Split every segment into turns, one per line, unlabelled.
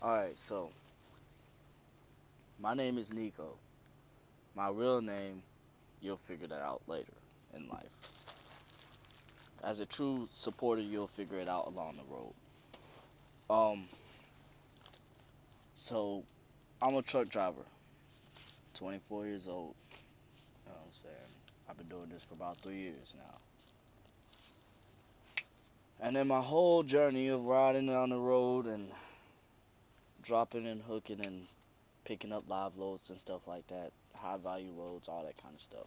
Alright, so my name is Nico. My real name, you'll figure that out later in life. As a true supporter, you'll figure it out along the road. Um, so I'm a truck driver, 24 years old. You know what I'm saying? I've been doing this for about 3 years now. And in my whole journey of riding down the road and dropping and hooking and picking up live loads and stuff like that, high value loads, all that kind of stuff.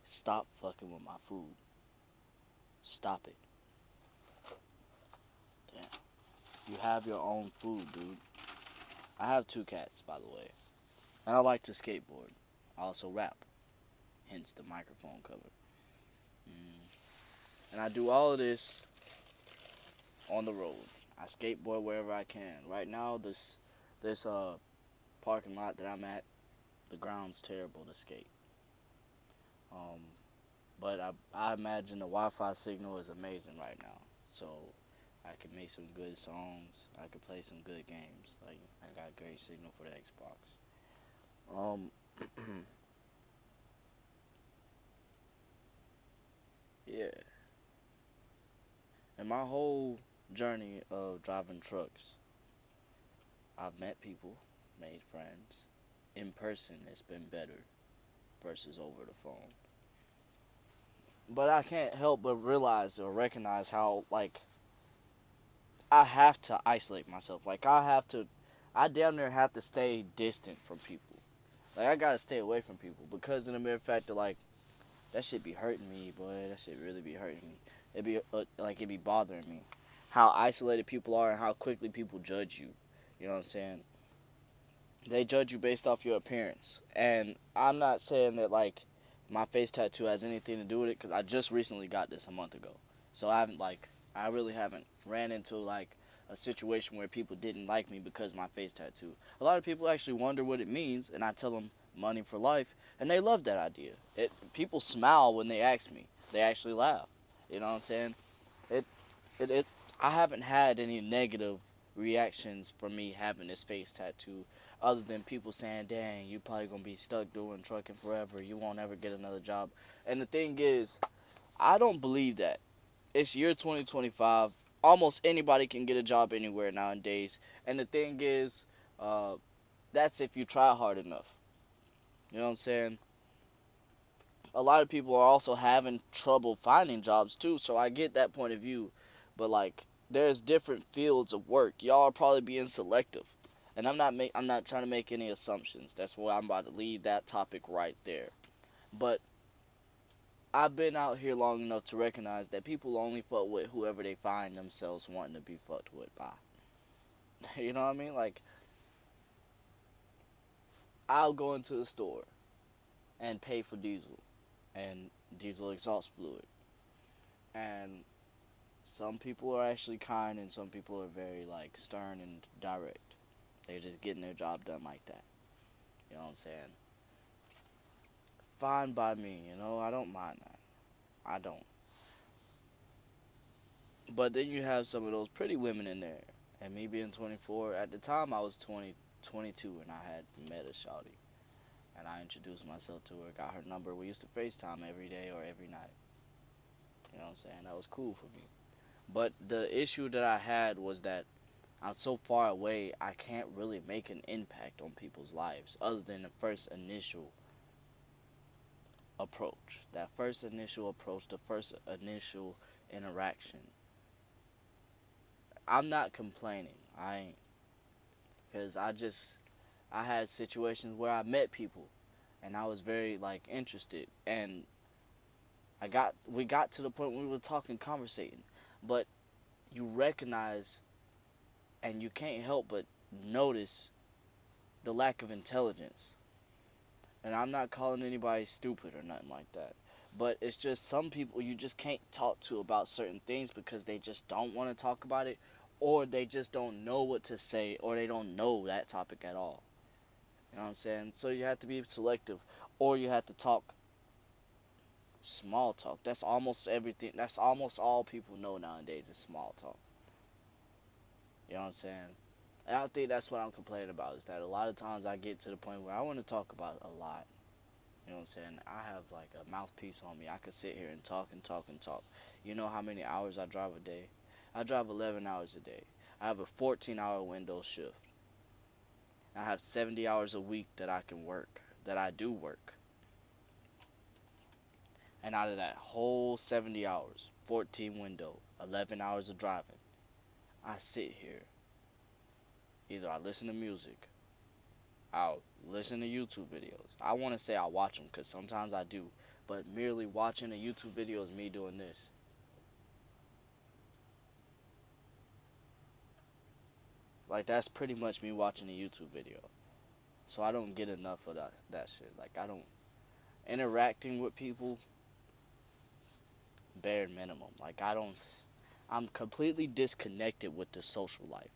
Stop fucking with my food. Stop it. Damn. You have your own food, dude. I have two cats, by the way. And I like to skateboard. I also rap. Hence the microphone cover. Mm. And I do all of this on the road. I skateboard wherever I can. Right now, this parking lot that I'm at, the ground's terrible to skate. Um, but I imagine the Wi-Fi signal is amazing right now. So I can make some good songs. I can play some good games. Like I got great signal for the Xbox. Um, yeah. And my whole journey of driving trucks, I've met people, made friends. In person, it's been better versus over the phone. But I can't help but realize or recognize how like I have to isolate myself. Like I damn near have to stay distant from people. Like I gotta stay away from people because of the mere fact that like that shit be hurting me, boy. That shit really be hurting me. It be bothering me. How isolated people are and how quickly people judge you. You know what I'm saying? They judge you based off your appearance. And I'm not saying that like my face tattoo has anything to do with it because I just recently got this a month ago. So I really haven't ran into like a situation where people didn't like me because of my face tattoo. A lot of people actually wonder what it means, and I tell them money for life, and they love that idea. People smile when they ask me. They actually laugh. You know what I'm saying? It it I haven't had any negative reactions from me having this face tattoo other than people saying, dang, you probably gonna be stuck doing trucking forever, you won't ever get another job. And the thing is, I don't believe that. It's year 2025. Almost anybody can get a job anywhere nowadays. And the thing is, uh, that's if you try hard enough. You know what I'm saying? A lot of people are also having trouble finding jobs too, so I get that point of view. But like, there's different fields of work. Y'all are probably being selective, and I'm not trying to make any assumptions. That's why I'm about to leave that topic right there. But I've been out here long enough to recognize that people only fuck with whoever they find themselves wanting to be fucked with by. You know what I mean? Like, I'll go into the store and pay for diesel and diesel exhaust fluid, and some people are actually kind and some people are very like stern and direct. They're just getting their job done like that. You know what I'm saying? Fine by me, you know, I don't mind that. I don't. But then you have some of those pretty women in there. And me being 24, at the time I was 20, 22, and I had met a shawty. And I introduced myself to her, got her number. We used to FaceTime every day or every night. You know what I'm saying? That was cool for me. But the issue that I had was that I'm so far away, I can't really make an impact on people's lives other than the first initial approach. That first initial approach, the first initial interaction. I'm not complaining. I ain't. Because I had situations where I met people and I was very, like, interested. And we got to the point where we were talking, conversating. But you recognize and you can't help but notice the lack of intelligence. And I'm not calling anybody stupid or nothing like that. But it's just some people you just can't talk to about certain things because they just don't want to talk about it, or they just don't know what to say, or they don't know that topic at all. You know what I'm saying? So you have to be selective, or you have to talk small talk. That's almost everything. That's almost all people know nowadays is small talk. You know what I'm saying? And I think that's what I'm complaining about, is that a lot of times I get to the point where I want to talk about a lot. You know what I'm saying? I have like a mouthpiece on me. I could sit here and talk and talk and talk. You know how many hours I drive a day? I drive 11 hours a day. I have a 14-hour window shift. I have 70 hours a week that I can work, that I do work. And out of that whole 70 hours, 14 window, 11 hours of driving, I sit here. Either I listen to music, I'll listen to YouTube videos. I want to say I watch them because sometimes I do, but merely watching a YouTube video is me doing this. Like, that's pretty much me watching a YouTube video. So I don't get enough of that shit. Like, I don't interacting with people, bare minimum. Like, I'm completely disconnected with the social life.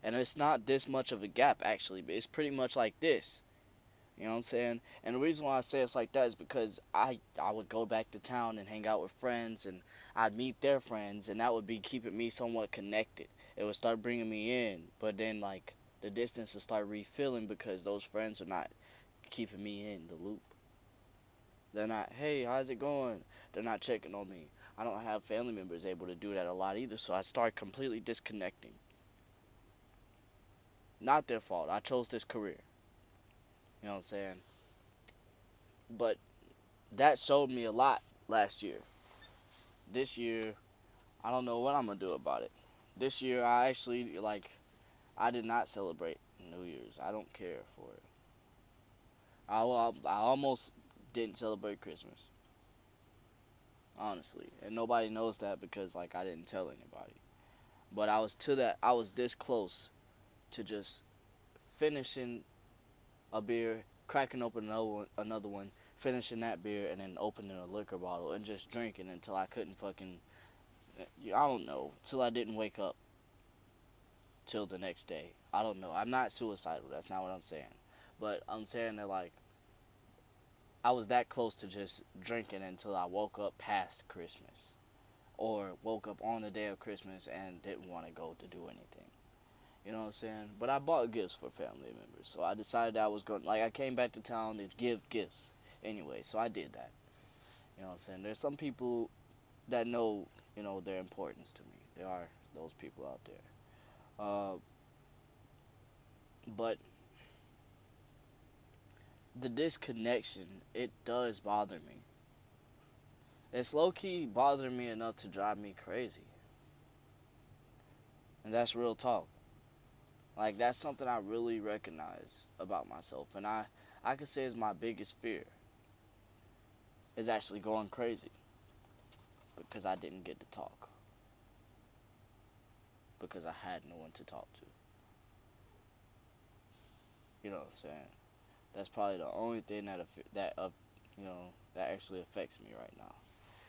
And it's not this much of a gap actually, but it's pretty much like this. You know what I'm saying? And the reason why I say it's like that is because I would go back to town and hang out with friends, and I'd meet their friends, and that would be keeping me somewhat connected. It would start bringing me in, but then like the distance would start refilling because those friends are not keeping me in the loop. They're not, hey, how's it going? They're not checking on me. I don't have family members able to do that a lot either, so I start completely disconnecting. Not their fault. I chose this career. You know what I'm saying? But that showed me a lot last year. This year, I don't know what I'm gonna do about it. This year, I actually I did not celebrate New Year's. I don't care for it. I almost didn't celebrate Christmas, honestly, and nobody knows that because like I didn't tell anybody. But I was to that. I was this close to just finishing a beer, cracking open another one, finishing that beer, and then opening a liquor bottle and just drinking until I couldn't fucking. I don't know. Till I didn't wake up till the next day. I don't know. I'm not suicidal. That's not what I'm saying. But I'm saying that like I was that close to just drinking until I woke up past Christmas, or woke up on the day of Christmas and didn't want to go to do anything. You know what I'm saying? But I bought gifts for family members, so I decided I was going. Like I came back to town to give gifts anyway, so I did that. You know what I'm saying? There's some people that know, their importance to me. There are those people out there. Uh, but the disconnection, it does bother me. It's low key bothering me enough to drive me crazy. And that's real talk. Like that's something I really recognize about myself, and I could say is my biggest fear is actually going crazy because I didn't get to talk because I had no one to talk to. You know what I'm saying? That's probably the only thing that actually affects me right now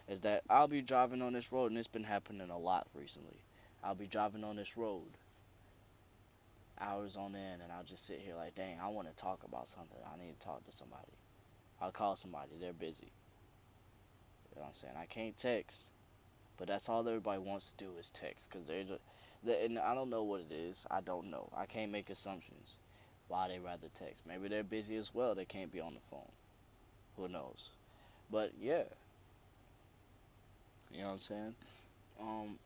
is that I'll be driving on this road, and it's been happening a lot recently. I'll be driving on this road hours on end, and I'll just sit here like, dang, I want to talk about something. I need to talk to somebody. I'll call somebody. They're busy. You know what I'm saying? I can't text, but that's all everybody wants to do is text because and I don't know what it is. I don't know. I can't make assumptions why they rather text. Maybe they're busy as well. They can't be on the phone. Who knows? But yeah, you know what I'm saying? Um,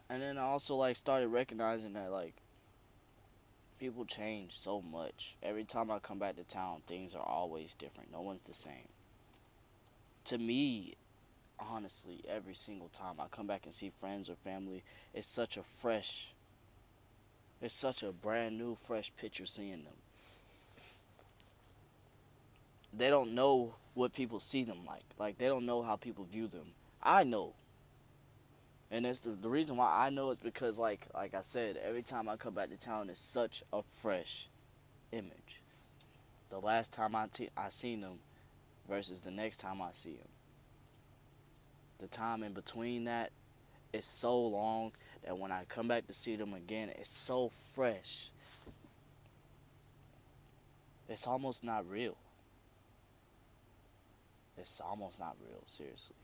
and then I also like started recognizing that like people change so much. Every time I come back to town, things are always different. No one's the same. To me, honestly, every single time I come back and see friends or family, it's such a fresh, it's such a brand new, fresh picture seeing them. They don't know what people see them like. Like, they don't know how people view them. I know. And it's the reason why I know is because, like I said, every time I come back to town, it's such a fresh image. The last time I seen them versus the next time I see them. The time in between that is so long that when I come back to see them again, it's so fresh. It's almost not real. It's almost not real, seriously.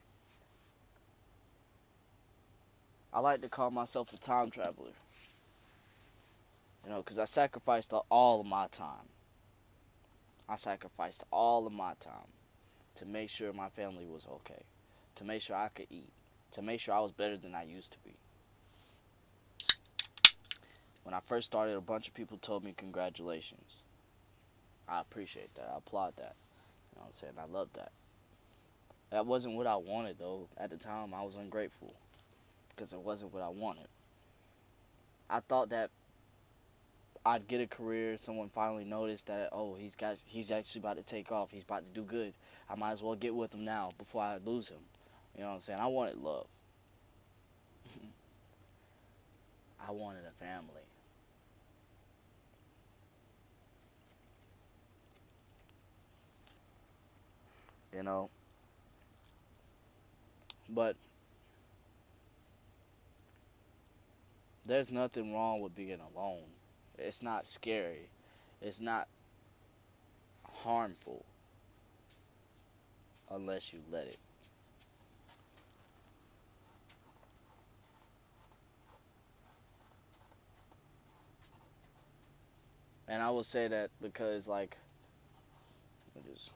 I like to call myself a time traveler. You know, because I sacrificed all of my time. I sacrificed all of my time to make sure my family was okay, to make sure I could eat, to make sure I was better than I used to be. When I first started, a bunch of people told me congratulations. I appreciate that. I applaud that. You know what I'm saying? I love that. That wasn't what I wanted, though. At the time, I was ungrateful because it wasn't what I wanted. I thought that I'd get a career. Someone finally noticed that, oh, he's actually about to take off. He's about to do good. I might as well get with him now before I lose him. You know what I'm saying? I wanted love. I wanted a family. You know, but there's nothing wrong with being alone. It's not scary. It's not harmful unless you let it. And I will say that because, like, just,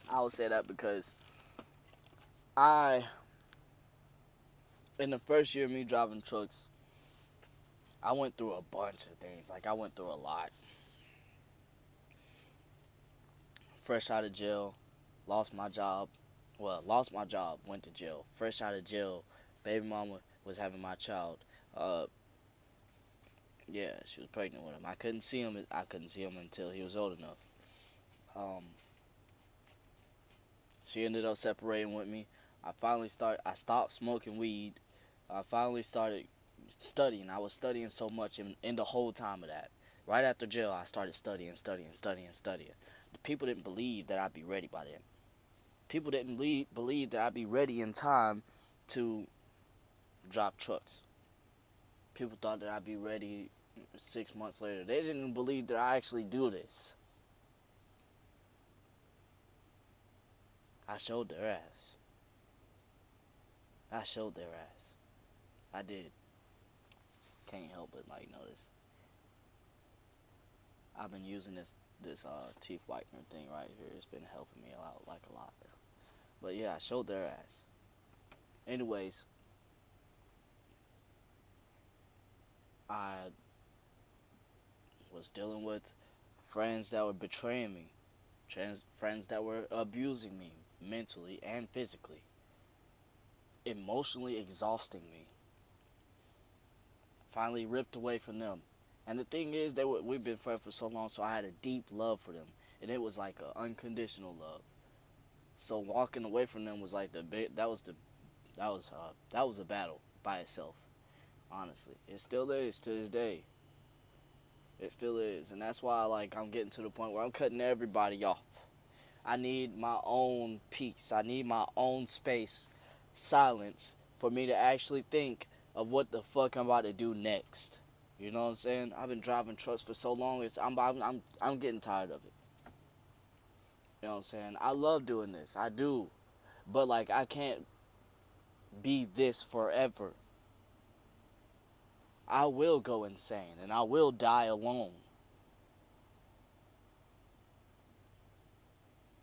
I will say that because I, in the first year of me driving trucks, I went through a bunch of things. Like, I went through a lot. Fresh out of jail, lost my job. Well, lost my job, went to jail. Fresh out of jail, baby mama was having my child. Uh, yeah, she was pregnant with him. I couldn't see him. I couldn't see him until he was old enough. Um, she ended up separating with me. I stopped smoking weed. I finally started studying. I was studying so much in the whole time of that. Right after jail, I started studying. The people didn't believe that I'd be ready by then. People didn't believe that I'd be ready in time to drop trucks. People thought that I'd be ready 6 months later. They didn't believe that I actually do this. I showed their ass. I showed their ass. I did. Can't help but like notice. I've been using this teeth whitener thing right here. It's been helping me out like a lot. But yeah, I showed their ass. Anyways, I was dealing with friends that were betraying me, friends that were abusing me mentally and physically, emotionally exhausting me. Finally ripped away from them. And the thing is, we've been friends for so long, so I had a deep love for them, and it was like an unconditional love. So walking away from them was like that was a battle by itself. Honestly, it still is to this day. It still is, and that's why like I'm getting to the point where I'm cutting everybody off. I need my own peace. I need my own space, silence, for me to actually think of what the fuck I'm about to do next. You know what I'm saying? I've been driving trucks for so long. I'm getting tired of it. You know what I'm saying? I love doing this. I do, but like I can't be this forever. I will go insane and I will die alone.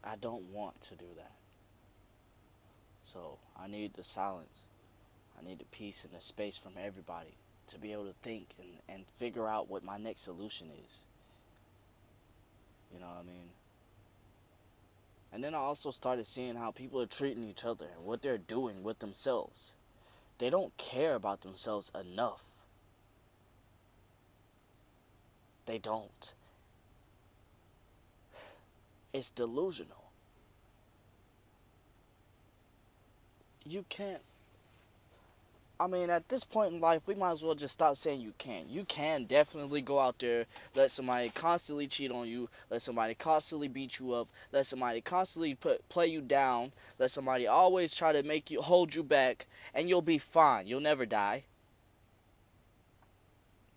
I don't want to do that. So I need the silence. I need the peace and the space from everybody to be able to think and figure out what my next solution is. You know what I mean? And then I also started seeing how people are treating each other and what they're doing with themselves. They don't care about themselves enough. They don't. It's delusional. You can't. I mean, at this point in life, we might as well just stop saying you can. You can definitely go out there, let somebody constantly cheat on you, let somebody constantly beat you up, let somebody constantly play you down, let somebody always try to make you hold you back, and you'll be fine. You'll never die.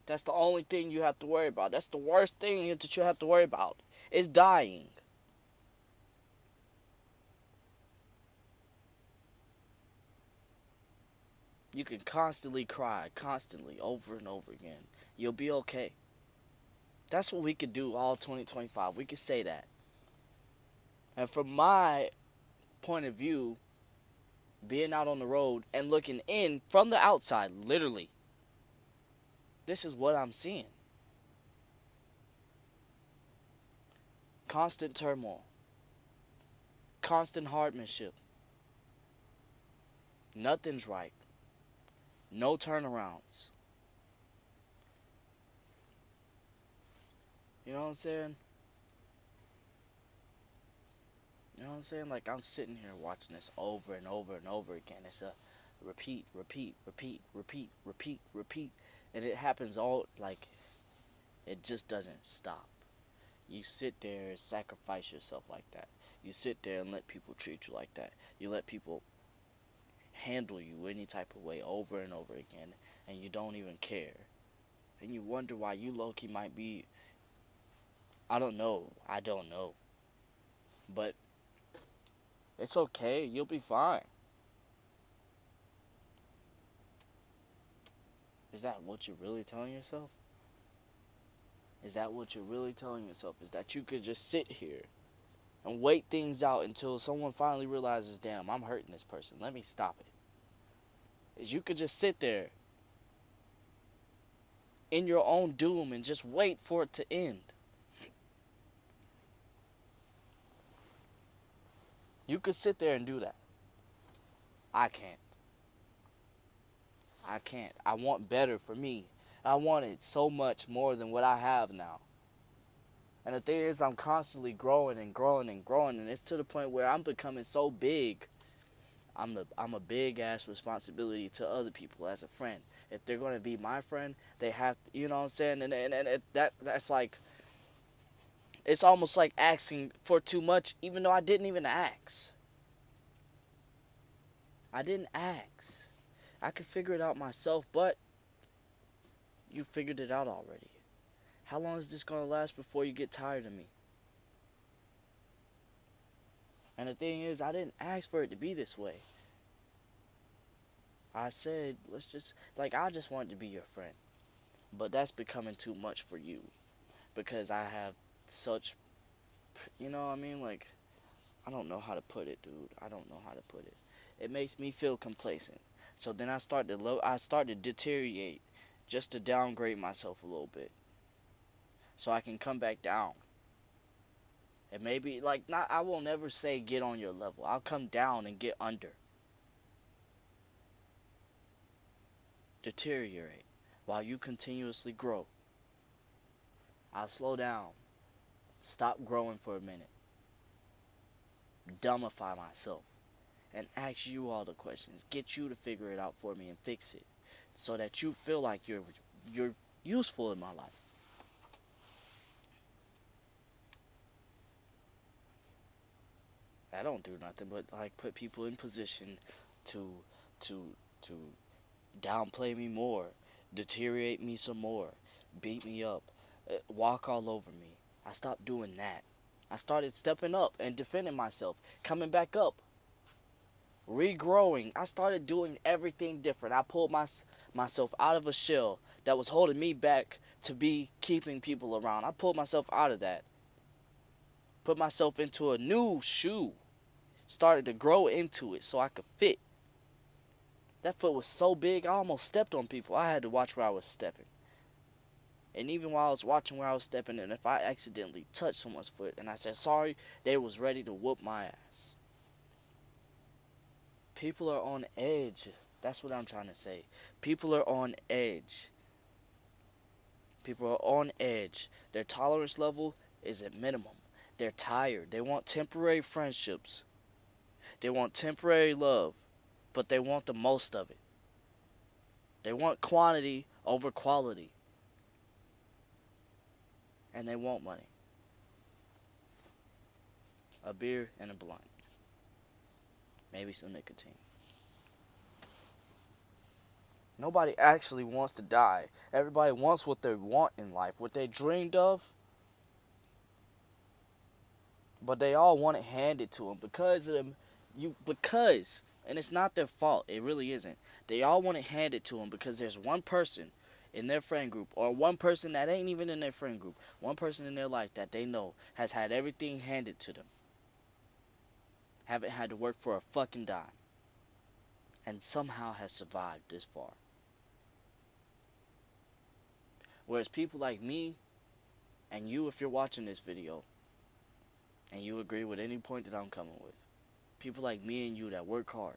That's the only thing you have to worry about. That's the worst thing that you have to worry about. Is dying. You can constantly cry, constantly, over and over again. You'll be okay. That's what we could do all 2025. We could say that. And from my point of view, being out on the road and looking in from the outside, literally, this is what I'm seeing. Constant turmoil, constant hardmanship. Nothing's right. No turnarounds. You know what I'm saying? You know what I'm saying? Like, I'm sitting here watching this over and over and over again. It's a repeat, repeat, repeat, repeat, repeat, repeat. And it happens all, like, it just doesn't stop. You sit there and sacrifice yourself like that. You sit there and let people treat you like that. You let people handle you any type of way over and over again. And you don't even care. And you wonder why you low-key might be, I don't know. I don't know. But it's okay. You'll be fine. Is that what you're really telling yourself? Is that what you're really telling yourself? Is that you could just sit here and wait things out until someone finally realizes, damn, I'm hurting this person. Let me stop it. Is you could just sit there in your own doom and just wait for it to end. You could sit there and do that. I can't. I can't. I want better for me. I want it so much more than what I have now. And the thing is, I'm constantly growing and growing and growing, and it's to the point where I'm becoming so big. I'm a big ass responsibility to other people as a friend. If they're gonna be my friend, they have to, you know what I'm saying? And that's like, it's almost like asking for too much, even though I didn't even ask. I didn't ask. I could figure it out myself, but you figured it out already. How long is this gonna last before you get tired of me? And the thing is, I didn't ask for it to be this way. I said, let's just, like, I just wanted to be your friend. But that's becoming too much for you. Because I have such, you know what I mean? Like, I don't know how to put it, dude. I don't know how to put it. It makes me feel complacent. So then I start to deteriorate just to downgrade myself a little bit. So I can come back down. And maybe, like, not, I will never say get on your level. I'll come down and get under. Deteriorate while you continuously grow. I'll slow down. Stop growing for a minute. Dumbify myself. And ask you all the questions. Get you to figure it out for me and fix it. So that you feel like you're useful in my life. I don't do nothing but like put people in position to to to downplay me more, deteriorate me some more, beat me up, walk all over me. I stopped doing that. I started stepping up and defending myself, coming back up, regrowing. I started doing everything different. I pulled myself out of a shell that was holding me back to be keeping people around. I pulled myself out of that. Put myself into a new shoe. Started to grow into it so I could fit. That foot was so big, I almost stepped on people. I had to watch where I was stepping. And even while I was watching where I was stepping, and if I accidentally touched someone's foot and I said sorry, they was ready to whoop my ass. People are on edge. That's what I'm trying to say. People are on edge. People are on edge. Their tolerance level is at minimum. They're tired. They want temporary friendships. They want temporary love, but they want the most of it. They want quantity over quality. And they want money. A beer and a blunt. Maybe some nicotine. Nobody actually wants to die. Everybody wants what they want in life, what they dreamed of. But they all want it handed to them because of them. Because And it's not their fault. It really isn't. They all want it handed to them because there's one person in their friend group, or one person that ain't even in their friend group, one person in their life that they know has had everything handed to them, haven't had to work for a fucking dime, and somehow has survived this far. Whereas people like me and you, if you're watching this video and you agree with any point that I'm coming with, people like me and you that work hard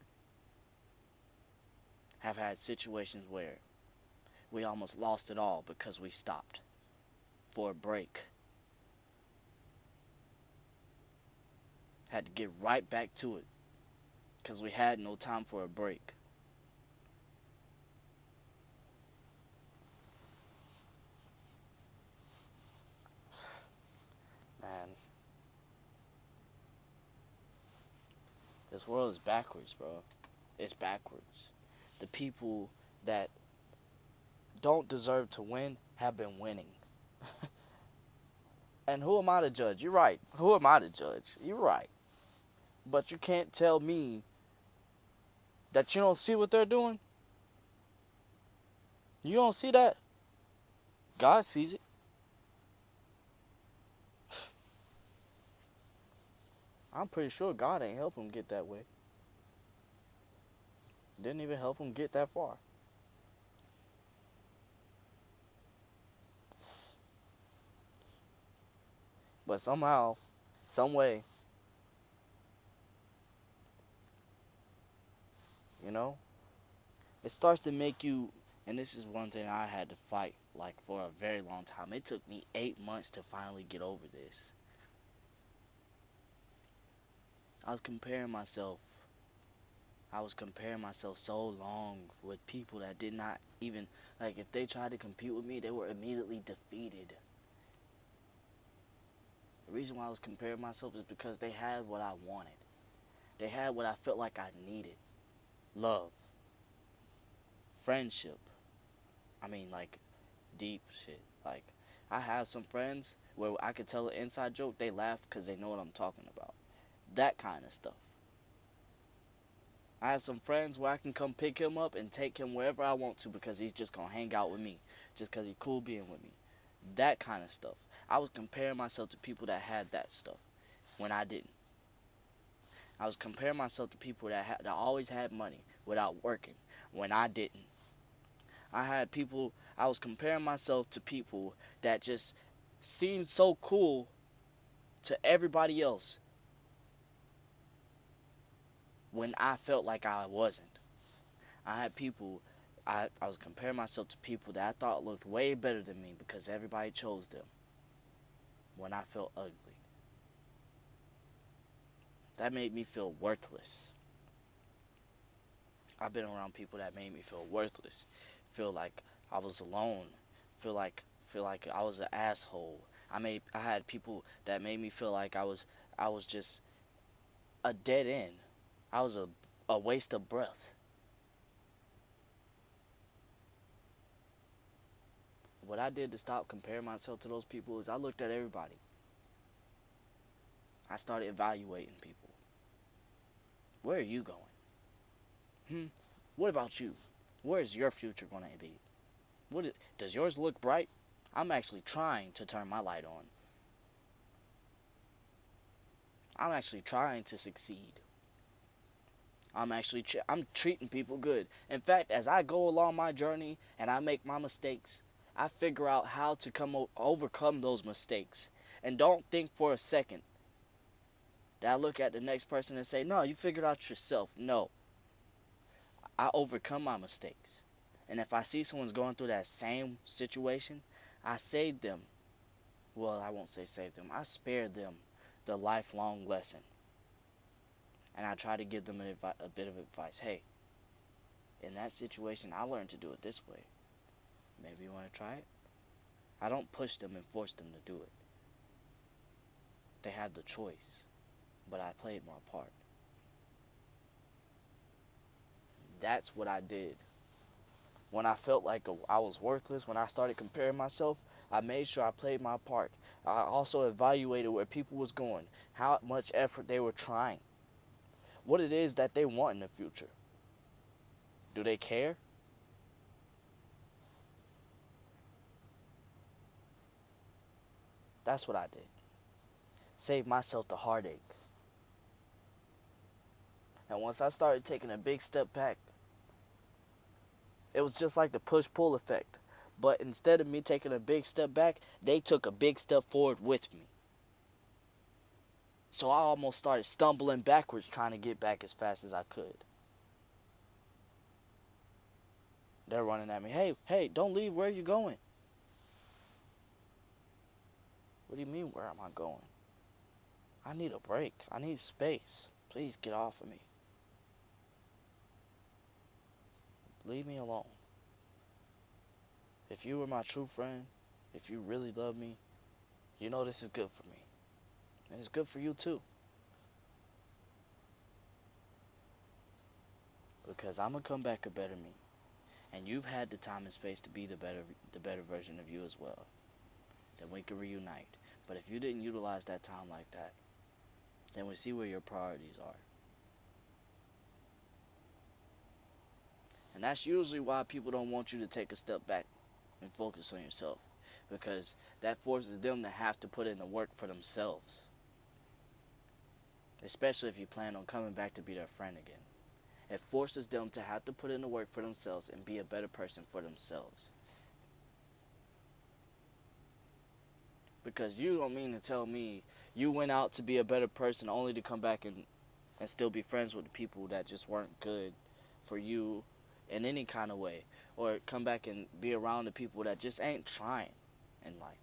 have had situations where we almost lost it all because we stopped for a break. Had to get right back to it because we had no time for a break. Man, this world is backwards, bro. It's backwards. The people that don't deserve to win have been winning. And who am I to judge? You're right. Who am I to judge? You're right. But you can't tell me that you don't see what they're doing. You don't see that? God sees it. I'm pretty sure God ain't help him get that way. Didn't even help him get that far. But somehow, some way, you know, it starts to make you, and this is one thing I had to fight like for a very long time. It took me 8 months to finally get over this. I was comparing myself. I was comparing myself so long with people that did not even, like, if they tried to compete with me, they were immediately defeated. The reason why I was comparing myself is because they had what I wanted. They had what I felt like I needed. Love. Friendship. I mean, like, deep shit. Like, I have some friends where I could tell an inside joke, they laugh because they know what I'm talking about. That kind of stuff. I have some friends where I can come pick him up and take him wherever I want to because he's just going to hang out with me. Just because he's cool being with me. That kind of stuff. I was comparing myself to people that had that stuff when I didn't. I was comparing myself to people that always had money without working when I didn't. I was comparing myself to people that just seemed so cool to everybody else when I felt like I wasn't. I had people, I was comparing myself to people that I thought looked way better than me because everybody chose them when I felt ugly. That made me feel worthless. I've been around people that made me feel worthless, feel like I was alone, feel like I was an asshole. I had people that made me feel like I was just a dead end. I was a waste of breath. What I did to stop comparing myself to those people is I looked at everybody. I started evaluating people. Where are you going? What about you? Where is your future going to be? Does yours look bright? I'm actually trying to turn my light on. I'm actually trying to succeed. I'm treating people good. In fact, as I go along my journey and I make my mistakes, I figure out how to overcome those mistakes. And don't think for a second that I look at the next person and say, "No, you figured out yourself." No, I overcome my mistakes. And if I see someone's going through that same situation, I save them. Well, I won't say save them. I spare them the lifelong lesson. And I try to give them a bit of advice. Hey, in that situation, I learned to do it this way. Maybe you want to try it? I don't push them and force them to do it. They had the choice, but I played my part. That's what I did. When I felt like I was worthless, when I started comparing myself, I made sure I played my part. I also evaluated where people was going, how much effort they were trying. what it is that they want in the future. Do they care? That's what I did. Save myself the heartache. And once I started taking a big step back, it was just like the push pull effect. But instead of me taking a big step back, they took a big step forward with me. So I almost started stumbling backwards trying to get back as fast as I could. They're running at me. Hey, hey, don't leave. Where are you going? What do you mean, where am I going? I need a break. I need space. Please get off of me. Leave me alone. If you were my true friend, if you really love me, you know this is good for me. And it's good for you too. Because I'm going to come back a better me. And you've had the time and space to be the better version of you as well. Then we can reunite. But if you didn't utilize that time like that, then we see where your priorities are. And that's usually why people don't want you to take a step back and focus on yourself. Because that forces them to have to put in the work for themselves. Especially if you plan on coming back to be their friend again. It forces them to have to put in the work for themselves and be a better person for themselves. Because you don't mean to tell me you went out to be a better person only to come back and still be friends with the people that just weren't good for you in any kind of way. Or come back and be around the people that just ain't trying in life.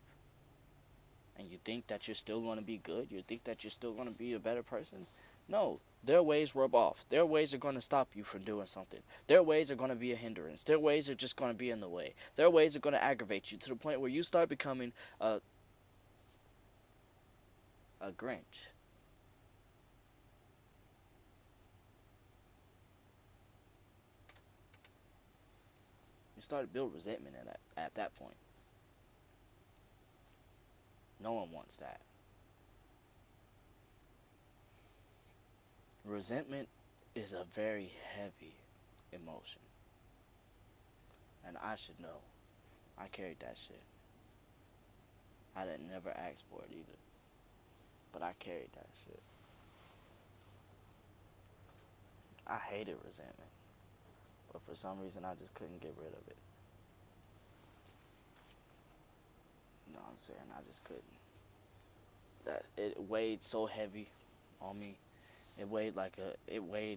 And you think that you're still going to be good? You think that you're still going to be a better person? No. Their ways rub off. Their ways are going to stop you from doing something. Their ways are going to be a hindrance. Their ways are just going to be in the way. Their ways are going to aggravate you to the point where you start becoming a Grinch. You start to build resentment at that point. No one wants that. Resentment is a very heavy emotion. And I should know. I carried that shit. I didn't never ask for it either. But I carried that shit. I hated resentment. But for some reason I just couldn't get rid of it. You know what I'm saying? I just couldn't. That it weighed so heavy on me. It weighed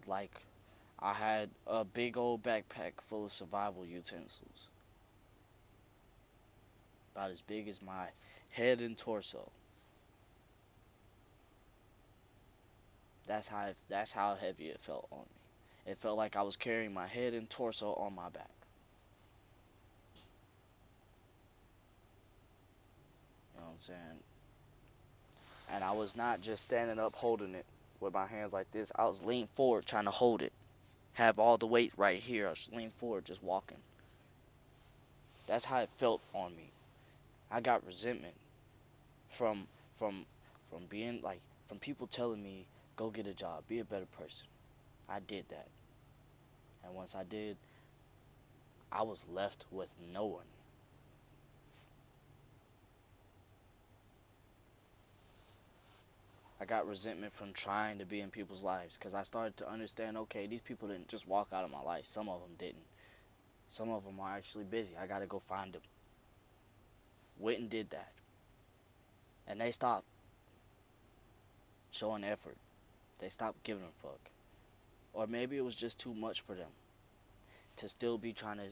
like I had a big old backpack full of survival utensils. About as big as my head and torso. That's how heavy it felt on me. It felt like I was carrying my head and torso on my back. You know what I'm saying? And I was not just standing up holding it with my hands like this. I was leaning forward trying to hold it. Have all the weight right here. I was leaning forward just walking. That's how it felt on me. I got resentment from from being like from people telling me go get a job, be a better person. I did that. And once I did, I was left with no one. I got resentment from trying to be in people's lives because I started to understand, okay, these people didn't just walk out of my life. Some of them didn't. Some of them are actually busy. I got to go find them. Went and did that. And they stopped showing effort. They stopped giving a fuck. Or maybe it was just too much for them to still be trying to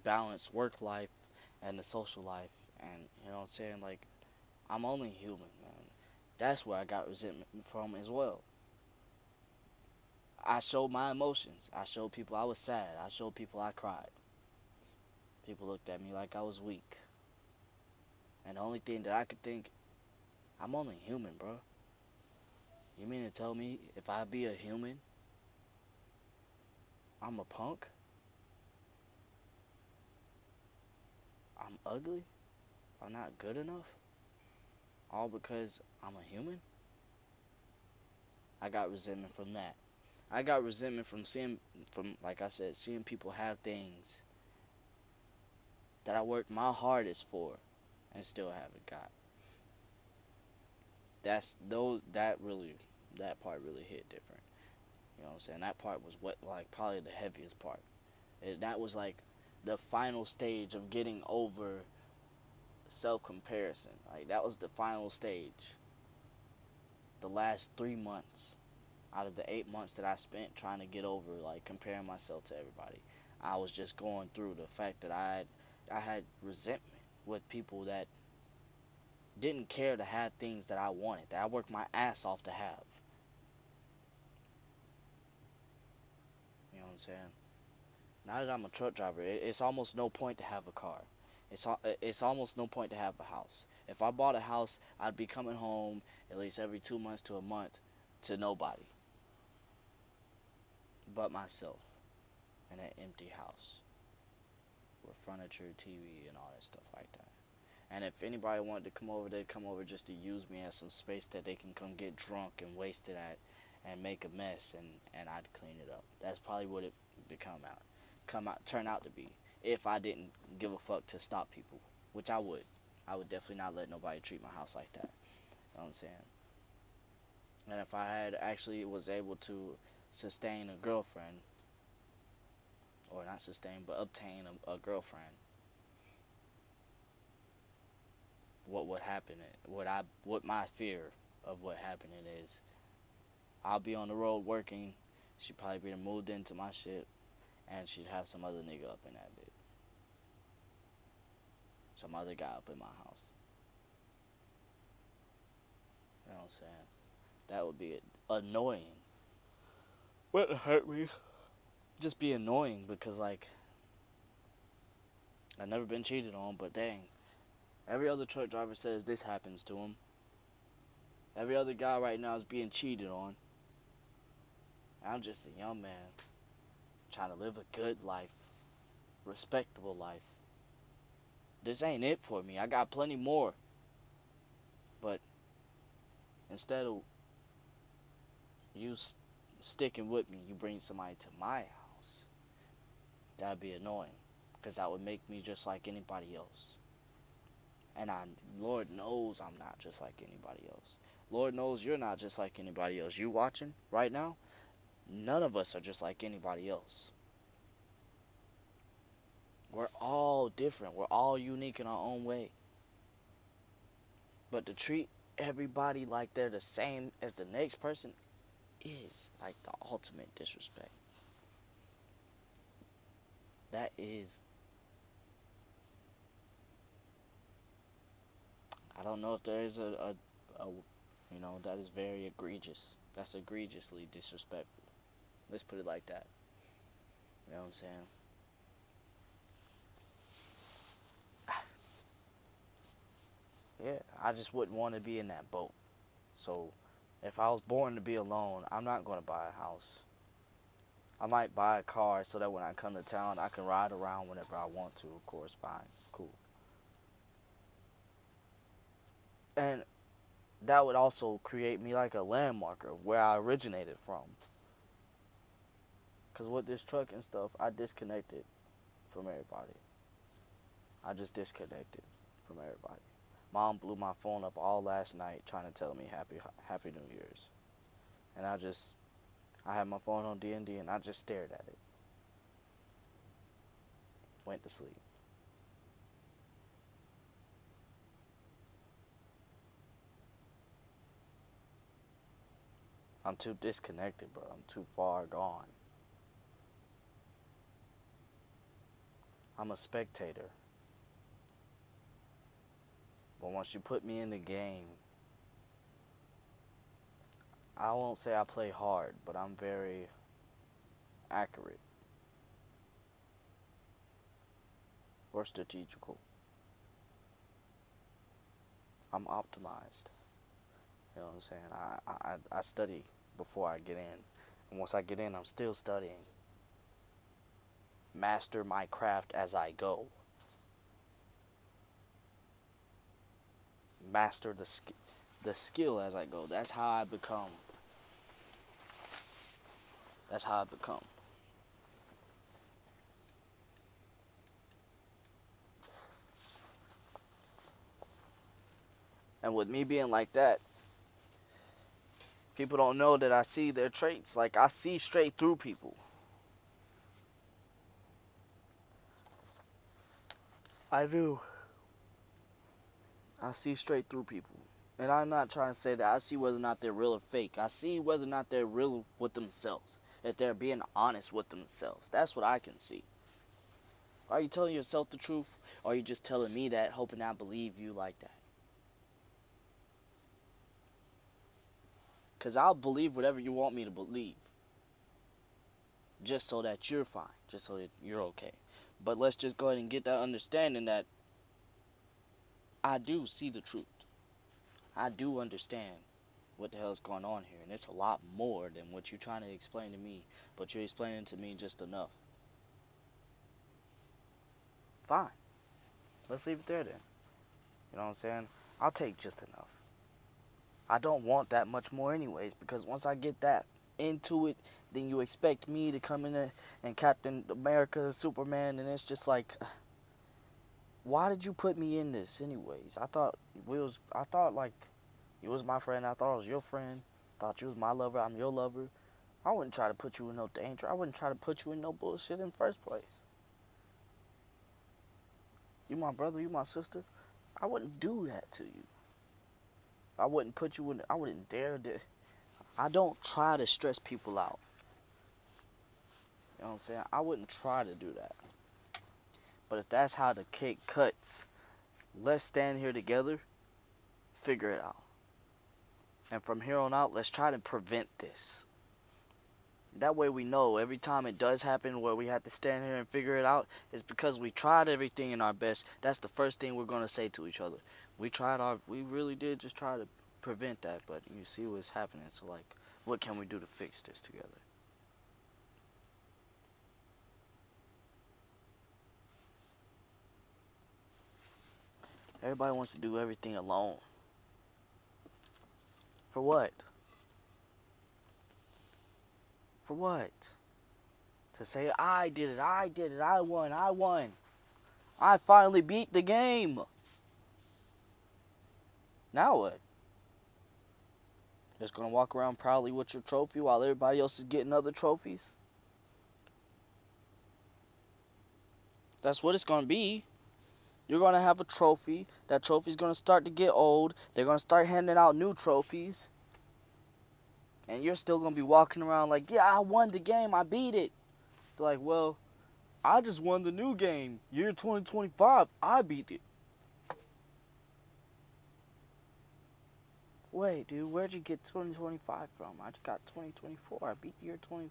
balance work life and the social life. And, you know what I'm saying? Like, I'm only human, man. That's where I got resentment from as well. I showed my emotions. I showed people I was sad. I showed people I cried. People looked at me like I was weak. And the only thing that I could think, I'm only human, bro. You mean to tell me if I be a human, I'm a punk? I'm ugly? I'm not good enough? All because I'm a human? I got resentment from that. I got resentment from like I said, seeing people have things that I worked my hardest for and still haven't got. That part really hit different. You know what I'm saying? That part was what, like, probably the heaviest part. That was like the final stage of getting over self comparison. Like, that was the final stage. The last 3 months out of the 8 months that I spent trying to get over, like, comparing myself to everybody, I was just going through the fact that I had resentment with people that didn't care to have things that I wanted, that I worked my ass off to have. You know what I'm saying? Now that I'm a truck driver, it's almost no point to have a car. It's almost no point to have a house. If I bought a house, I'd be coming home at least every 2 months to a month to nobody but myself in an empty house with furniture, TV, and all that stuff like that. And if anybody wanted to come over, they'd come over just to use me as some space that they can come get drunk and wasted at and make a mess, and I'd clean it up. That's probably what it turn out to be if I didn't give a fuck to stop people, which I would. I would definitely not let nobody treat my house like that. You know what I'm saying? And if I had actually was able to sustain a girlfriend, or not sustain, but obtain a girlfriend, what would happen? What my fear of what happening is, I'll be on the road working. She'd probably be moved into my shit, and she'd have some other nigga up in that bit, some other guy up in my house. You know what I'm saying? That would be annoying. What hurt me? Just be annoying because, like, I've never been cheated on, but dang, every other truck driver says this happens to him. Every other guy right now is being cheated on. I'm just a young man trying to live a good life, respectable life. This ain't it for me. I got plenty more. But instead of you sticking with me, you bring somebody to my house. That'd be annoying, because that would make me just like anybody else. And Lord knows I'm not just like anybody else. Lord knows you're not just like anybody else. You watching right now? None of us are just like anybody else. We're all different. We're all unique in our own way. But to treat everybody like they're the same as the next person is like the ultimate disrespect. That is, I don't know if there is that is very egregious. That's egregiously disrespectful. Let's put it like that. You know what I'm saying? Yeah, I just wouldn't want to be in that boat. So, if I was born to be alone, I'm not going to buy a house. I might buy a car so that when I come to town, I can ride around whenever I want to. Of course, fine, cool. And that would also create me like a landmark of where I originated from. Because with this truck and stuff, I disconnected from everybody. I just disconnected from everybody. Mom blew my phone up all last night trying to tell me Happy New Year's. And I had my phone on D&D and I just stared at it. Went to sleep. I'm too disconnected, bro. I'm too far gone. I'm a spectator. But once you put me in the game, I won't say I play hard, but I'm very accurate or strategical. I'm optimized. You know what I'm saying? I study before I get in. And once I get in, I'm still studying. Master my craft as I go. Master the skill as I go. That's how I become That's how I become. And with me being like that, people don't know that I see their traits. Like, I see straight through people. I do. I see straight through people. And I'm not trying to say that I see whether or not they're real or fake. I see whether or not they're real with themselves. If they're being honest with themselves. That's what I can see. Are you telling yourself the truth? Or are you just telling me that, hoping I believe you like that? Because I'll believe whatever you want me to believe. Just so that you're fine. Just so that you're okay. But let's just go ahead and get that understanding that I do see the truth. I do understand what the hell's going on here. And it's a lot more than what you're trying to explain to me. But you're explaining to me just enough. Fine. Let's leave it there then. You know what I'm saying? I'll take just enough. I don't want that much more anyways, because once I get that into it, then you expect me to come in there and Captain America, Superman, and it's just like, why did you put me in this anyways? I thought like you was my friend, I thought I was your friend, thought you was my lover, I'm your lover. I wouldn't try to put you in no danger. I wouldn't try to put you in no bullshit in the first place. You my brother, you my sister. I wouldn't do that to you. I wouldn't put you in. I wouldn't dare to. I don't try to stress people out. You know what I'm saying? I wouldn't try to do that. But if that's how the cake cuts, let's stand here together, figure it out. And from here on out, let's try to prevent this. That way we know every time it does happen where we have to stand here and figure it out, it's because we tried everything in our best. That's the first thing we're going to say to each other. We really did just try to prevent that, but you see what's happening. So like, what can we do to fix this together? Everybody wants to do everything alone. For what? For what? To say, I did it, I won. I finally beat the game. Now what? Just gonna walk around proudly with your trophy while everybody else is getting other trophies? That's what it's gonna be. You're gonna have a trophy. That trophy's gonna start to get old. They're gonna start handing out new trophies. And you're still gonna be walking around like, yeah, I won the game, I beat it. They're like, well, I just won the new game. Year 2025, I beat it. Wait, dude, where'd you get 2025 from? I just got 2024. I beat year 20.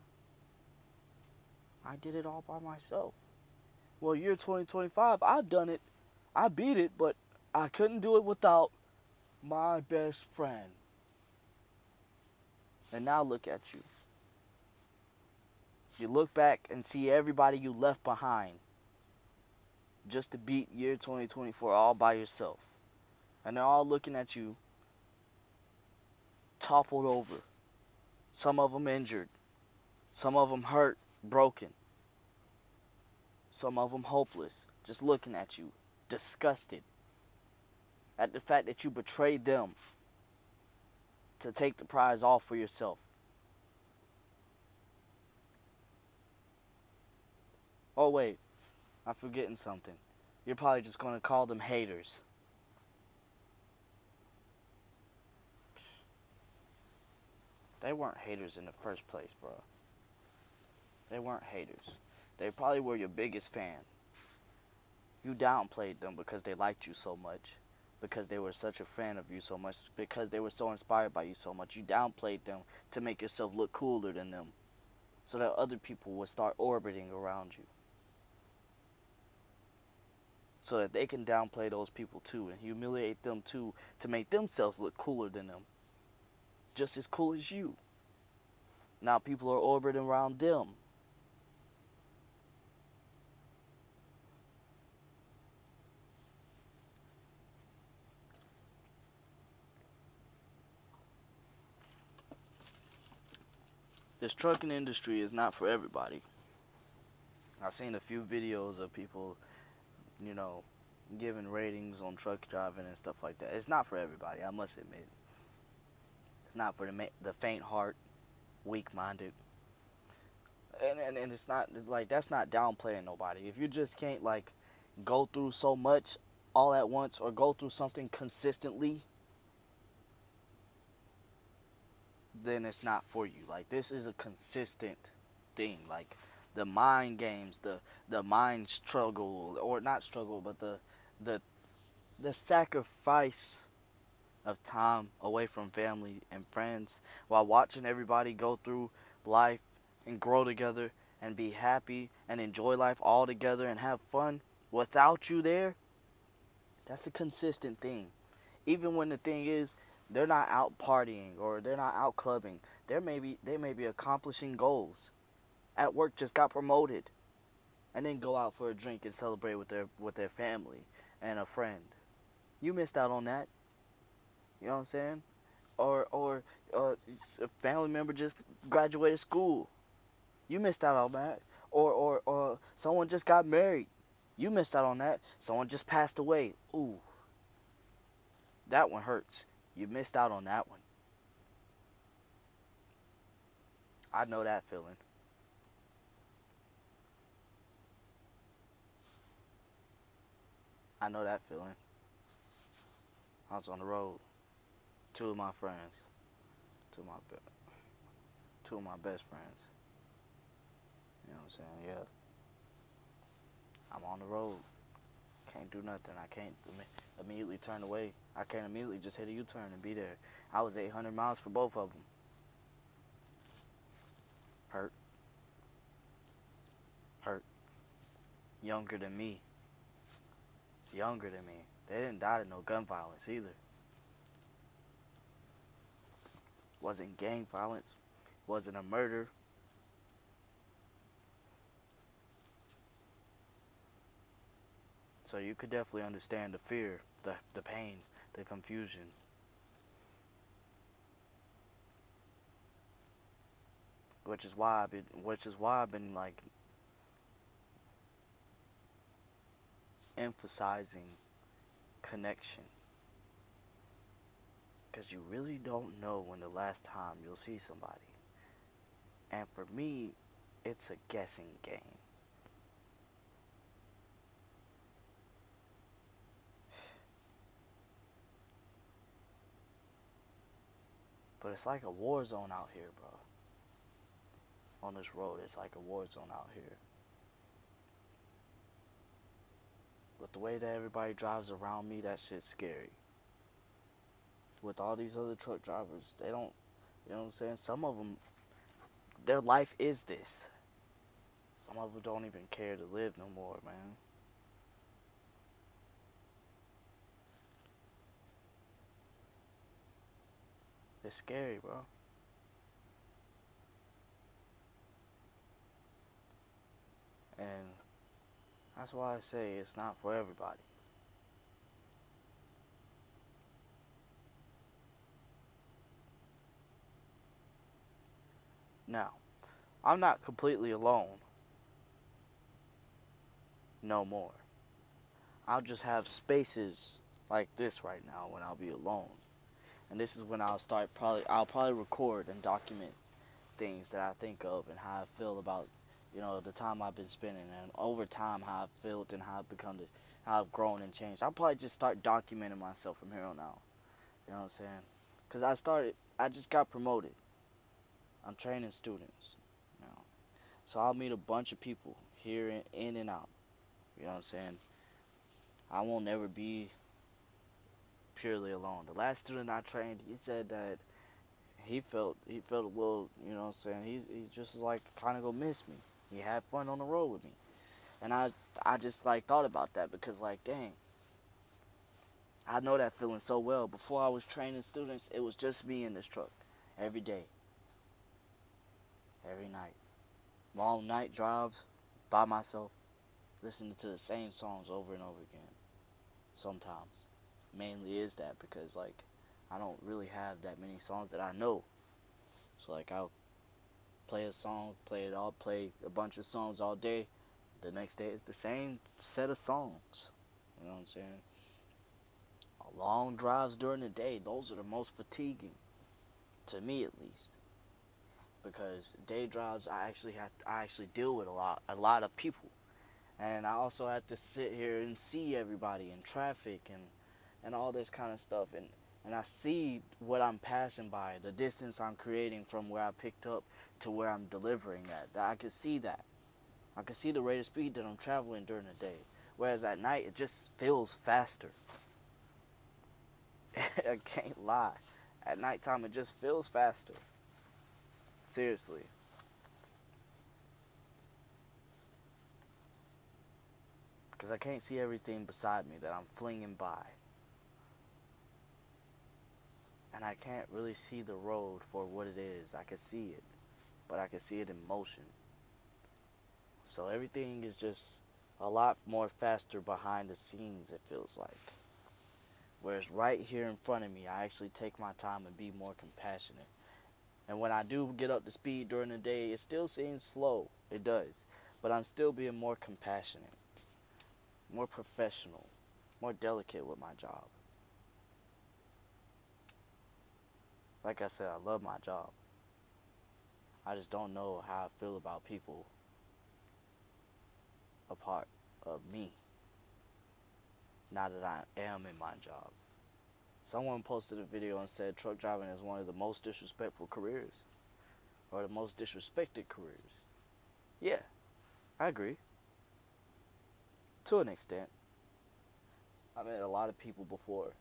I did it all by myself. Well, year 2025, I've done it. I beat it, but I couldn't do it without my best friend. And now look at you. You look back and see everybody you left behind just to beat year 2024 all by yourself. And they're all looking at you toppled over. Some of them injured. Some of them hurt, broken. Some of them hopeless, just looking at you, disgusted at the fact that you betrayed them to take the prize off for yourself. Oh wait, I'm forgetting something. You're probably just gonna call them haters. They weren't haters in the first place, bro. They weren't haters. They probably were your biggest fan. You downplayed them because they liked you so much. Because they were such a fan of you so much. Because they were so inspired by you so much. You downplayed them to make yourself look cooler than them. So that other people would start orbiting around you. So that they can downplay those people too and humiliate them too to make themselves look cooler than them. Just as cool as you. Now people are orbiting around them. This trucking industry is not for everybody. I've seen a few videos of people, you know, giving ratings on truck driving and stuff like that. It's not for everybody, I must admit. It's not for the faint heart, weak minded. And it's not like that's not downplaying nobody. If you just can't like go through so much all at once or go through something consistently, then it's not for you. Like this is a consistent thing. Like the mind games, the mind struggle or not struggle, but the the sacrifice of time away from family and friends while watching everybody go through life and grow together and be happy and enjoy life all together and have fun without you there, that's a consistent thing. Even when the thing is they're not out partying or they're not out clubbing, they may be accomplishing goals. At work just got promoted and then go out for a drink and celebrate with their family and a friend. You missed out on that. You know what I'm saying? Or a family member just graduated school. You missed out on that. Or someone just got married. You missed out on that. Someone just passed away. Ooh, that one hurts. You missed out on that one. I know that feeling. I know that feeling. I was on the road. Two of my friends, two of my two of my best friends. You know what I'm saying? Yeah, I'm on the road. Can't do nothing. I can't immediately turn away. I can't immediately just hit a U-turn and be there. I was 800 miles for both of them. Hurt, hurt. Younger than me. Younger than me. They didn't die to no gun violence either. Wasn't gang violence. Wasn't a murder. So you could definitely understand the fear, the pain, the confusion. Which is why I've been like emphasizing connection. Because you really don't know when the last time you'll see somebody. And for me, it's a guessing game. But it's like a war zone out here, bro. On this road, it's like a war zone out here. With the way that everybody drives around me, that shit's scary. With all these other truck drivers, they don't, you know what I'm saying? Some of them, their life is this. Some of them don't even care to live no more, man. It's scary, bro. And that's why I say it's not for everybody. Now, I'm not completely alone no more. I'll just have spaces like this right now when I'll be alone. And this is when I'll probably record and document things that I think of and how I feel about, the time I've been spending and over time how I've felt and how I've grown and changed. I'll probably just start documenting myself from here on out. You know what I'm saying? Cause I just got promoted. I'm training students now, so I'll meet a bunch of people here in and out. You know what I'm saying? I won't never be purely alone. The last student I trained, he said that he felt a little, you know what I'm saying? He just was like kind of gonna miss me. He had fun on the road with me, and I just like thought about that because like dang, I know that feeling so well. Before I was training students, it was just me in this truck every day, every night, long night drives by myself, listening to the same songs over and over again. Sometimes, mainly is that because like I don't really have that many songs that I know. So like play a song, play a bunch of songs all day. The next day it's the same set of songs. You know what I'm saying? Long drives during the day, those are the most fatiguing, to me at least. Because day drives, I actually deal with a lot of people, and I also have to sit here and see everybody in traffic and all this kind of stuff, and I see what I'm passing by, the distance I'm creating from where I picked up to where I'm delivering at. I can see that. I can see the rate of speed that I'm traveling during the day. Whereas at night, it just feels faster. I can't lie. At nighttime, it just feels faster. Seriously. Because I can't see everything beside me that I'm flinging by. And I can't really see the road for what it is. I can see it, but I can see it in motion. So everything is just a lot more faster behind the scenes, it feels like. Whereas right here in front of me, I actually take my time and be more compassionate. And when I do get up to speed during the day, it still seems slow. It does. But I'm still being more compassionate, more professional, more delicate with my job. Like I said, I love my job. I just don't know how I feel about people a part of me now that I am in my job. Someone posted a video and said truck driving is one of the most disrespectful careers, or the most disrespected careers. Yeah, I agree. To an extent. I met a lot of people before,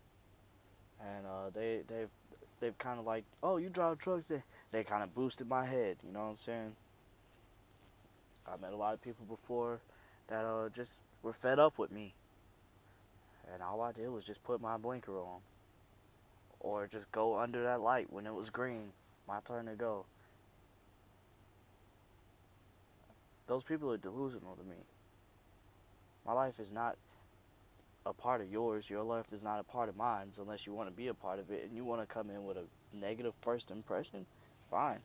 and they've kind of like, oh, you drive trucks. They kind of boosted my head. You know what I'm saying? I met a lot of people before that just were fed up with me, and all I did was just put my blinker on, or just go under that light when it was green. My turn to go. Those people are delusional to me. My life is not a part of yours. Your life is not a part of mine unless you want to be a part of it and you want to come in with a negative first impression. Fine.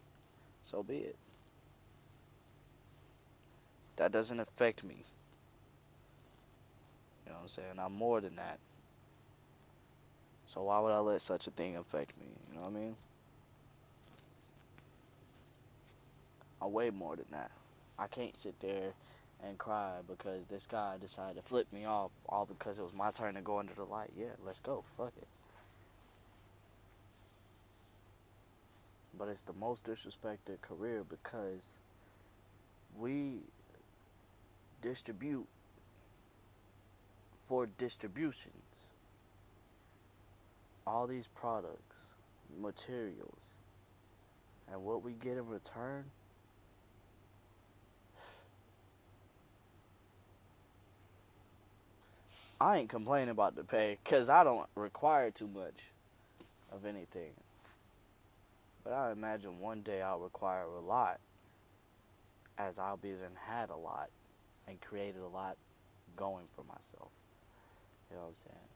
So be it. That doesn't affect me. You know what I'm saying? I'm more than that. So why would I let such a thing affect me? You know what I mean? I'm way more than that. I can't sit there and cry because this guy decided to flip me off all because it was my turn to go under the light. Yeah, let's go. Fuck it. But it's the most disrespected career because we distribute for distributions all these products, materials, and what we get in return, I ain't complaining about the pay because I don't require too much of anything. But I imagine one day I'll require a lot, as I'll be then had a lot and created a lot going for myself. You know what I'm saying?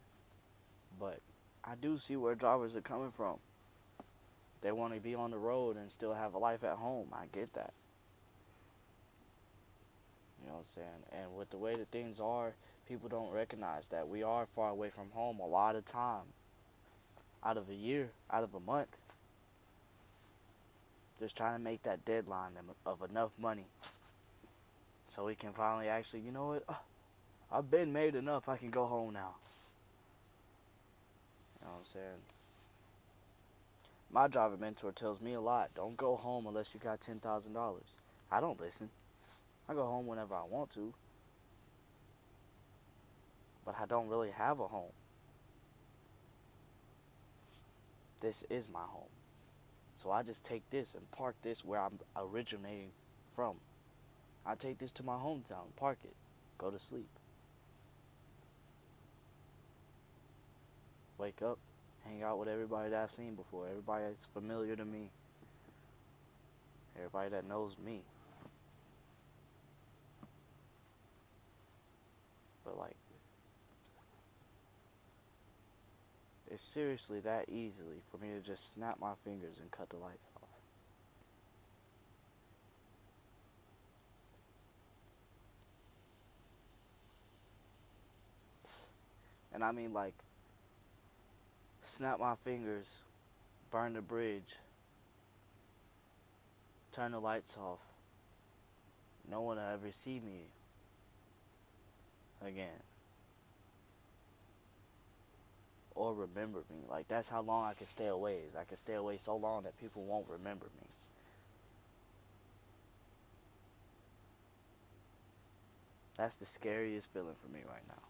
But I do see where drivers are coming from. They want to be on the road and still have a life at home. I get that. You know what I'm saying? And with the way that things are, people don't recognize that we are far away from home a lot of time. Out of a year, out of a month. Just trying to make that deadline of enough money so we can finally actually, you know what? I've been made enough. I can go home now. You know what I'm saying? My driver mentor tells me a lot. Don't go home unless you got $10,000. I don't listen. I go home whenever I want to. But I don't really have a home. This is my home. So I just take this and park this where I'm originating from. I take this to my hometown, park it, go to sleep. Wake up, hang out with everybody that I've seen before, everybody that's familiar to me, everybody that knows me. But like, it's seriously that easily for me to just snap my fingers and cut the lights off. And I mean, like, snap my fingers, burn the bridge, turn the lights off. No one will ever see me again or remember me. Like, that's how long I can stay away. Is I can stay away so long that people won't remember me. That's the scariest feeling for me right now.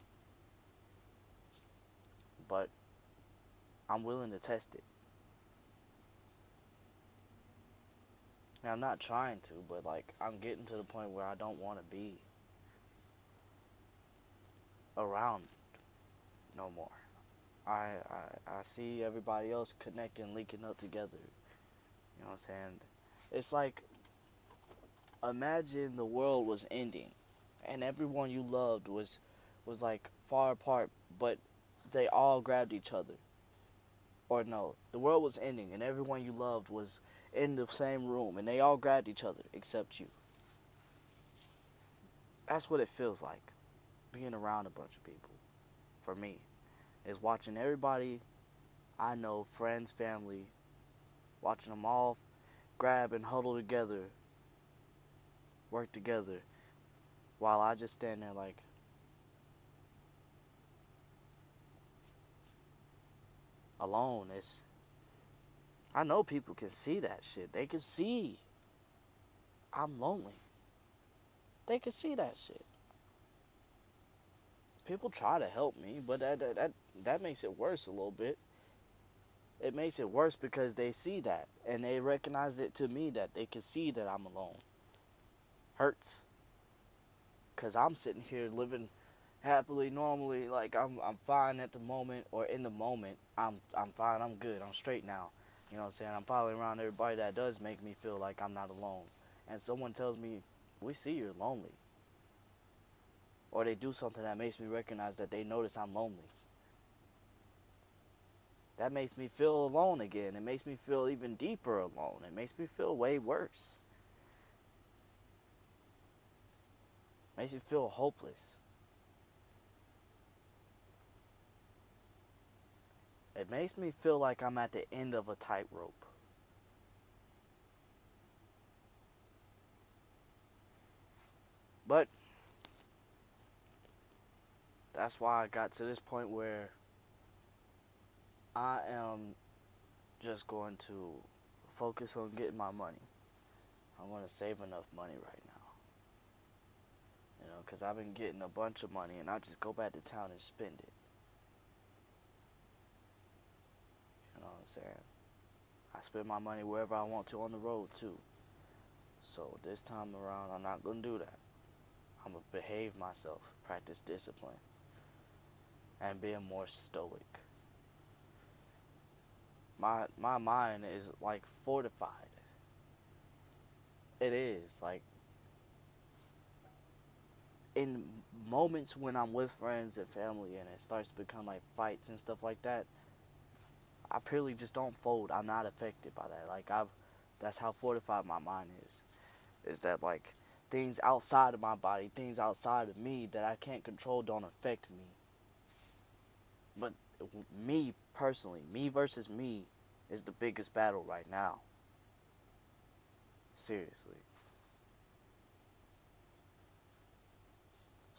But I'm willing to test it. And I'm not trying to, but like I'm getting to the point where I don't want to be around no more. I see everybody else connecting, linking up together. You know what I'm saying? It's like imagine the world was ending and everyone you loved was like far apart, but they all grabbed each other. Or no, the world was ending and everyone you loved was in the same room and they all grabbed each other except you. That's what it feels like being around a bunch of people. For me, is watching everybody I know, friends, family, watching them all grab and huddle together, work together, while I just stand there like alone. It's I know people can see that shit. They can see I'm lonely. They can see that shit. People try to help me, but that makes it worse a little bit. It makes it worse because they see that and they recognize it to me that they can see that I'm alone. Hurts because I'm sitting here living happily, normally, like I'm fine at the moment, or in the moment, I'm fine, I'm good, I'm straight now. You know what I'm saying? I'm probably around everybody that does make me feel like I'm not alone. And someone tells me, we see you're lonely. Or they do something that makes me recognize that they notice I'm lonely. That makes me feel alone again. It makes me feel even deeper alone. It makes me feel way worse. It makes me feel hopeless. It makes me feel like I'm at the end of a tightrope. But that's why I got to this point where I am just going to focus on getting my money. I want to save enough money right now. You know, because I've been getting a bunch of money and I just go back to town and spend it. You know what I'm saying? I spend my money wherever I want to on the road too. So this time around, I'm not going to do that. I'm going to behave myself, practice discipline, and being more stoic. My mind is like fortified. It is like in moments when I'm with friends and family and it starts to become like fights and stuff like that, I purely just don't fold. I'm not affected by that. Like that's how fortified my mind is. Is that like things outside of my body, things outside of me that I can't control don't affect me. But me personally, me versus me is the biggest battle right now. Seriously.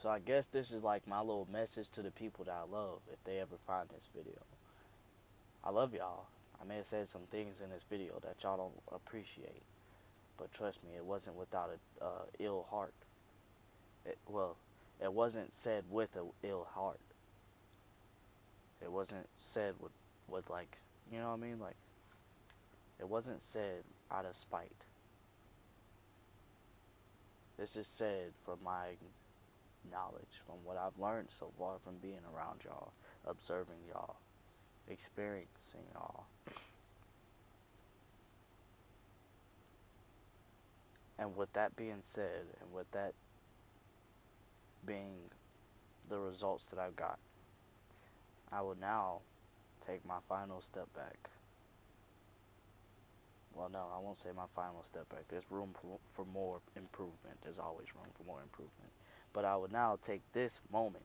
So I guess this is like my little message to the people that I love if they ever find this video. I love y'all. I may have said some things in this video that y'all don't appreciate. But trust me, it wasn't without a ill heart. Well, it wasn't said with a ill heart. It wasn't said with like, you know what I mean? Like, it wasn't said out of spite. This is said from my knowledge, from what I've learned so far from being around y'all, observing y'all, experiencing y'all. And with that being said, and with that being the results that I've got, I will now take my final step back. Well, no, I won't say my final step back. There's room for more improvement. There's always room for more improvement. But I will now take this moment,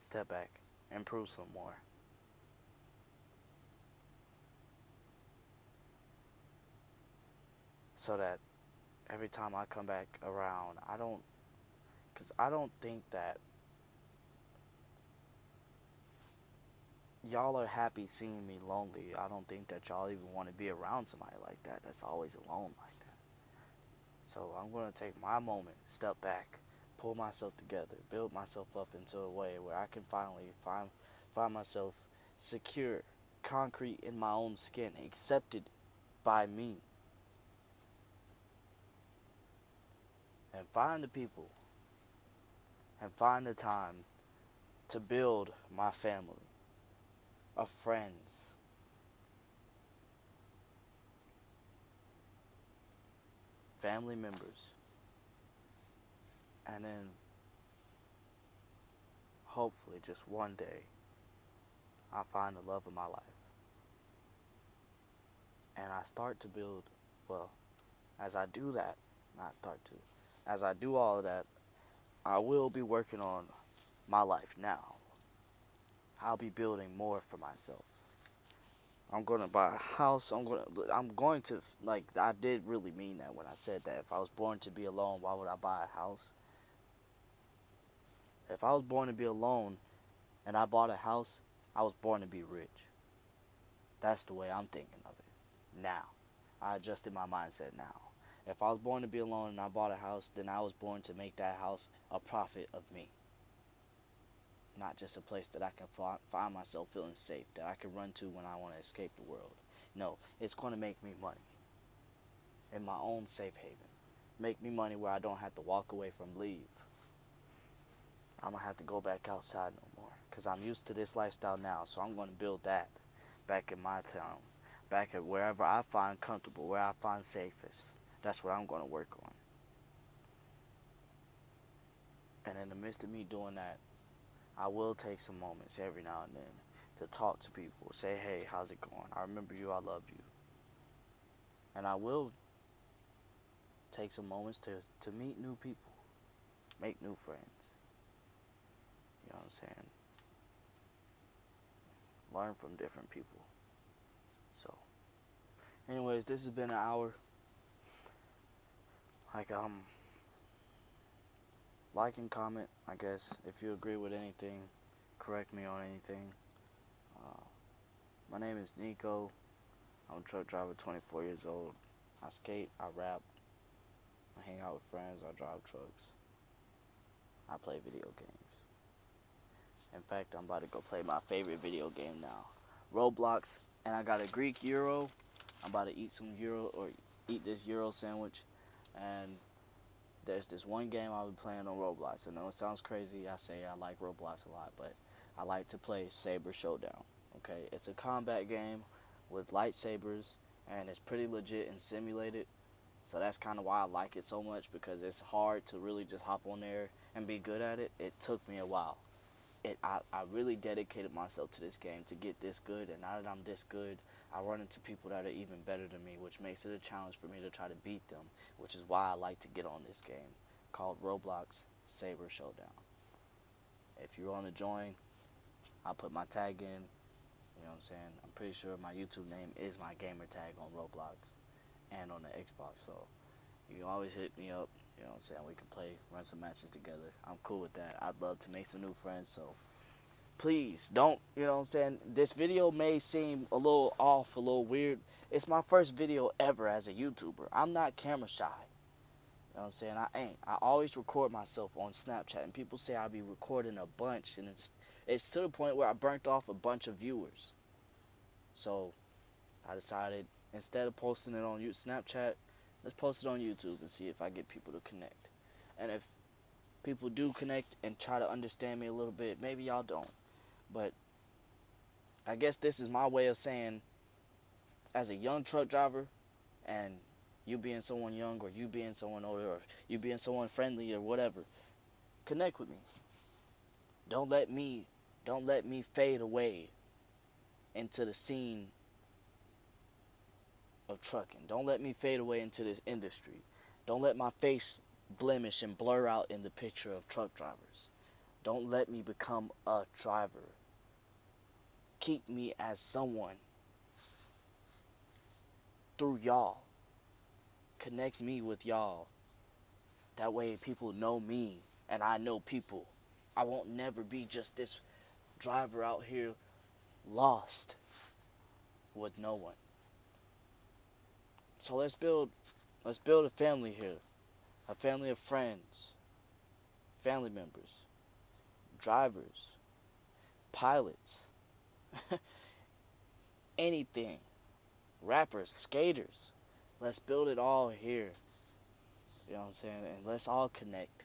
step back, improve some more. So that every time I come back around, because I don't think that y'all are happy seeing me lonely. I don't think that y'all even want to be around somebody like that that's always alone like that. So I'm going to take my moment, step back, pull myself together, build myself up into a way where I can finally find myself secure, concrete in my own skin, accepted by me, and find the people and find the time to build my family of friends, family members, and then hopefully just one day I find the love of my life. And I start to build, well, as I do that, not start to, as I do all of that, I will be working on my life now. I'll be building more for myself. I'm gonna buy a house. I'm going to like. I did really mean that when I said that. If I was born to be alone, why would I buy a house? If I was born to be alone and I bought a house, I was born to be rich. That's the way I'm thinking of it now. I adjusted my mindset now. If I was born to be alone and I bought a house, then I was born to make that house a profit of me. Not just a place that I can find myself feeling safe, that I can run to when I want to escape the world. No, it's going to make me money in my own safe haven. Make me money where I don't have to walk away from leave. I'm going to have to go back outside no more because I'm used to this lifestyle now. So I'm going to build that back in my town, back at wherever I find comfortable, where I find safest. That's what I'm going to work on. And in the midst of me doing that, I will take some moments every now and then to talk to people, say, hey, how's it going? I remember you, I love you. And I will take some moments to meet new people, make new friends. You know what I'm saying? Learn from different people. So, anyways, this has been an hour. Like, like and comment, I guess. If you agree with anything, correct me on anything. Uh, my name is Nico. I'm a truck driver, 24 years old. I skate, I rap, I hang out with friends, I drive trucks, I play video games. In fact, I'm about to go play my favorite video game now, Roblox, and I got a Greek Euro. I'm about to eat some Euro, or eat this Euro sandwich, and there's this one game I've been playing on Roblox. I know it sounds crazy, I say I like Roblox a lot, but I like to play Saber Showdown, okay? It's a combat game with lightsabers, and it's pretty legit and simulated. So that's kind of why I like it so much, because it's hard to really just hop on there and be good at it. It took me a while. I really dedicated myself to this game to get this good, and now that I'm this good, I run into people that are even better than me, which makes it a challenge for me to try to beat them, which is why I like to get on this game called Roblox Saber Showdown. If you want to join, I'll put my tag in. You know what I'm saying? I'm pretty sure my YouTube name is my gamer tag on Roblox and on the Xbox, so you can always hit me up. You know what I'm saying? We can play, run some matches together. I'm cool with that. I'd love to make some new friends, so please don't, you know what I'm saying? This video may seem a little off, a little weird. It's my first video ever as a YouTuber. I'm not camera shy. You know what I'm saying? I ain't. I always record myself on Snapchat, and people say I be recording a bunch, and it's to the point where I burnt off a bunch of viewers. So I decided, instead of posting it on Snapchat, let's post it on YouTube and see if I get people to connect. And if people do connect and try to understand me a little bit, maybe y'all don't. But I guess this is my way of saying, as a young truck driver, and you being someone young, or you being someone older, or you being someone friendly, or whatever, connect with me. Don't let me fade away into the scene of trucking. Don't let me fade away into this industry. Don't let my face blemish and blur out in the picture of truck drivers. Don't let me become a driver. keep me as someone through y'all. Connect me with y'all. That way people know me and I know people. I won't never be just this driver out here lost with no one. So let's build a family here. A family of friends, family members, drivers, pilots, anything. Rappers, skaters. Let's build it all here. You know what I'm saying? And let's all connect.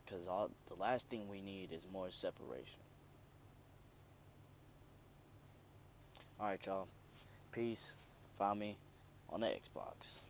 Because the last thing we need is more separation. Alright, y'all. Peace. Find me on the Xbox.